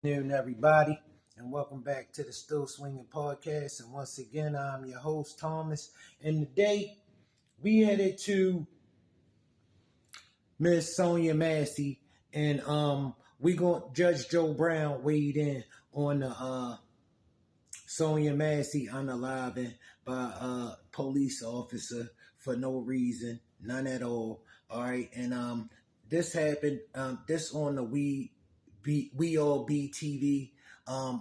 Afternoon, everybody, and welcome back to the Still Swinging Podcast. And once again, I'm your host, Thomas. And today, we headed to Miss Sonya Massey, and we going Judge Joe Brown weighed in on the Sonya Massey unaliving by a police officer for no reason, none at all. All right, and this happened. This on the We All Be TV. I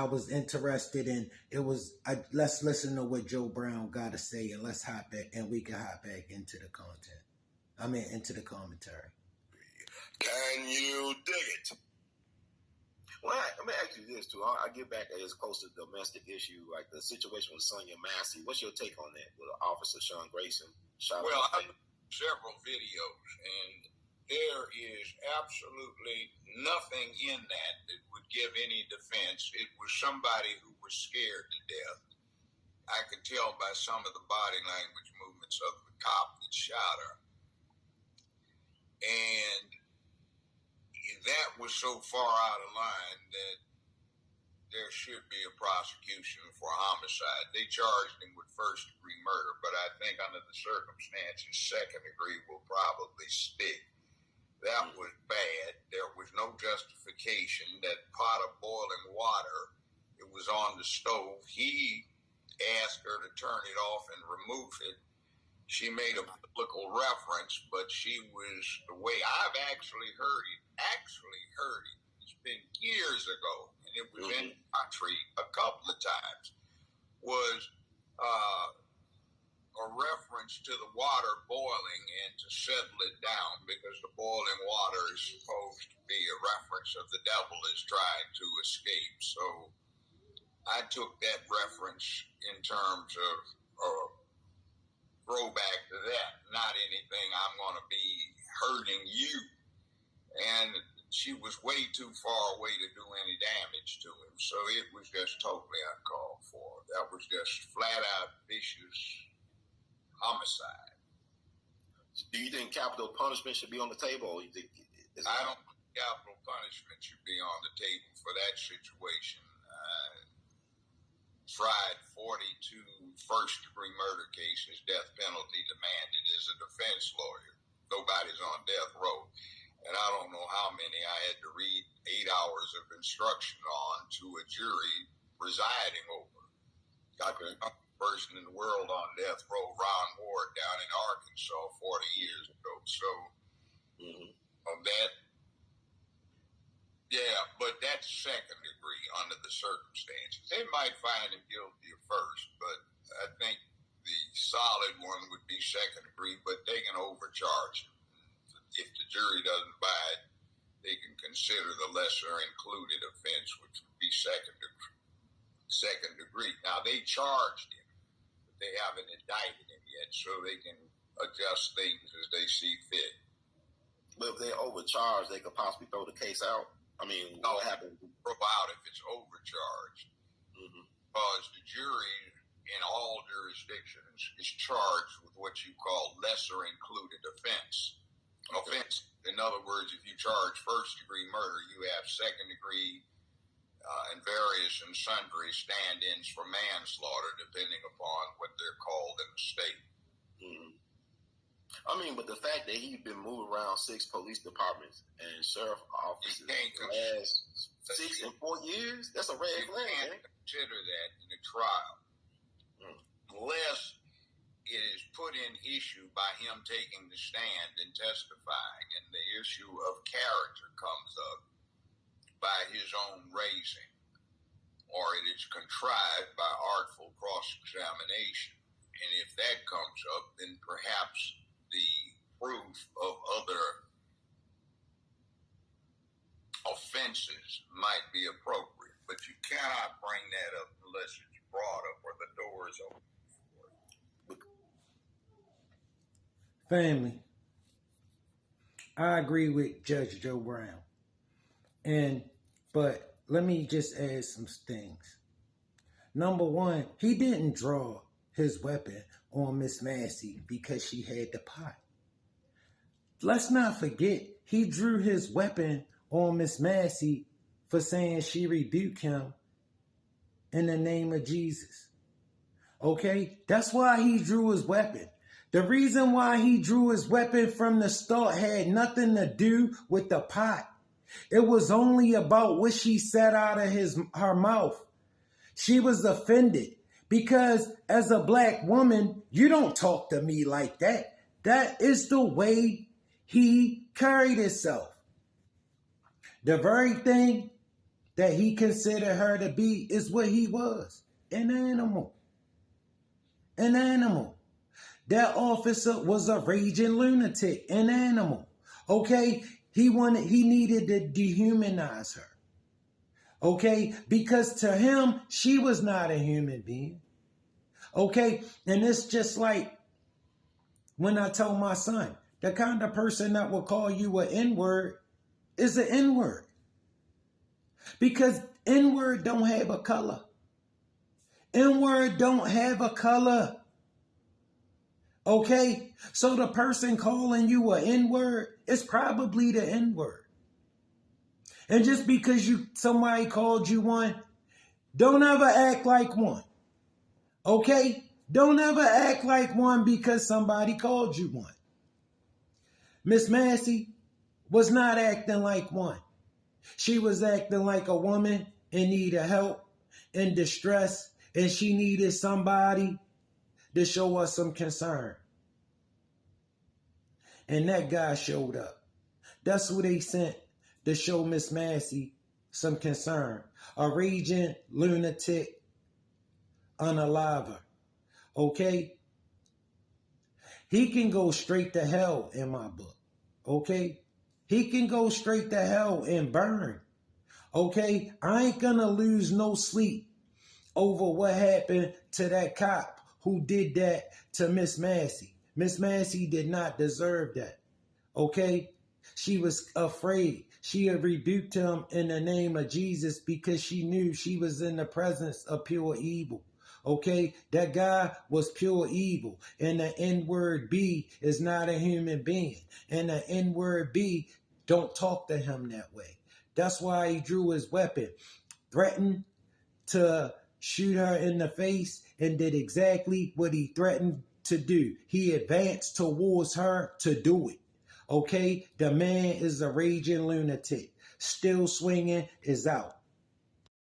was interested in it was. Let's listen to what Joe Brown got to say, and let's hop back, and we can hop back into the content. Into the commentary. Can you dig it? Well, let me ask you this too. I get back as close to domestic issue, like the situation with Sonya Massey. What's your take on that? With Officer Sean Grayson shot. Well, I've several videos, and there is absolutely nothing in that would give any defense. It was somebody who was scared to death. I could tell by some of the body language movements of the cop that shot her. And that was so far out of line that there should be a prosecution for homicide. They charged him with first-degree murder, but I think under the circumstances, second degree will probably stick. That was bad. There was no justification. That pot of boiling water, it was on the stove. He asked her to turn it off and remove it. She made a biblical reference, but she was, the way I've actually heard it, it's been years ago, and it was in the country a couple of times, was a reference to the water boiling and to settle it down, because the boiling water is supposed to be a reference of the devil is trying to escape. So I took that reference in terms of throwback to that, not anything I'm going to be hurting you. And she was way too far away to do any damage to him. So it was just totally uncalled for. That was just flat out vicious homicide. Do you think capital punishment should be on the table? Or you think I don't think capital punishment should be on the table for that situation. Tried 42 first-degree murder cases, death penalty demanded as a defense lawyer. Nobody's on death row. And I don't know how many I had to read 8 hours of instruction on to a jury presiding over. Got the person in the world on death row, Ron Ward, down in Arkansas 40 years ago. So, of that, yeah, but that's second degree under the circumstances. They might find him guilty of first, but I think the solid one would be second degree, but they can overcharge him. If the jury doesn't buy it, they can consider the lesser included offense, which would be second degree. Now, they charged him, but they haven't indicted him yet, so they can adjust things as they see fit. But if they're overcharged, they could possibly throw the case out. I mean, what happens? Throw out if it's overcharged. Because the jury in all jurisdictions is charged with what you call lesser included offense. Offense, in other words, if you charge first-degree murder, you have second-degree and various and sundry stand-ins for manslaughter, depending upon what they're called in the state. I mean, but the fact that he's been moving around 6 police departments and sheriff offices the last 6 and 4 years, that's a red flag. You can't consider that in a trial. Unless it is put in issue by him taking the stand and testifying, and the issue of character comes up by his own raising, or it is contrived by artful cross-examination. And if that comes up, then perhaps the proof of other offenses might be appropriate. But you cannot bring that up unless it's brought up or the door is open. Family, I agree with Judge Joe Brown. But let me just add some things. Number one, he didn't draw his weapon on Miss Massey because she had the pot. Let's not forget, he drew his weapon on Miss Massey for saying she rebuked him in the name of Jesus. Okay? That's why he drew his weapon. The reason why he drew his weapon from the start had nothing to do with the pot. It was only about what she said out of her mouth. She was offended because as a black woman, you don't talk to me like that. That is the way he carried himself. The very thing that he considered her to be is what he was, an animal. An animal. That officer was a raging lunatic, an animal. Okay? He needed to dehumanize her. Okay? Because to him, she was not a human being. Okay? And it's just like when I told my son, the kind of person that will call you an N-word is an N-word. Because N-word don't have a color. N-word don't have a color. Okay? So the person calling you an N-word is probably the N-word. And just because somebody called you one, don't ever act like one. Okay? Don't ever act like one because somebody called you one. Miss Massey was not acting like one. She was acting like a woman in need of help, in distress, and she needed somebody to show us some concern. And that guy showed up. That's who they sent to show Miss Massey some concern. A raging lunatic unaliver. Okay? He can go straight to hell in my book. Okay? He can go straight to hell and burn. Okay? I ain't gonna lose no sleep over what happened to that cop who did that to Miss Massey. Miss Massey did not deserve that. Okay? She was afraid. She had rebuked him in the name of Jesus because she knew she was in the presence of pure evil. Okay? That guy was pure evil. And the N-word B is not a human being. And the N-word B don't talk to him that way. That's why he drew his weapon. Threatened to shoot her in the face and did exactly what he threatened to do. He advanced towards her to do it. Okay? The man is a raging lunatic. Still swinging is out.